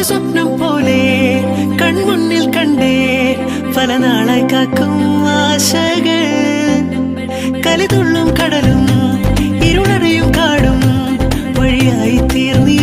സ്വപ്നം പോലെ കൺമുന്നിൽ കണ്ടേ പല നാളായി കാക്കും ആശകൾ കലിതുള്ളും കടലും ഇരുളറിയും കാടും വഴിയായി തീർന്നി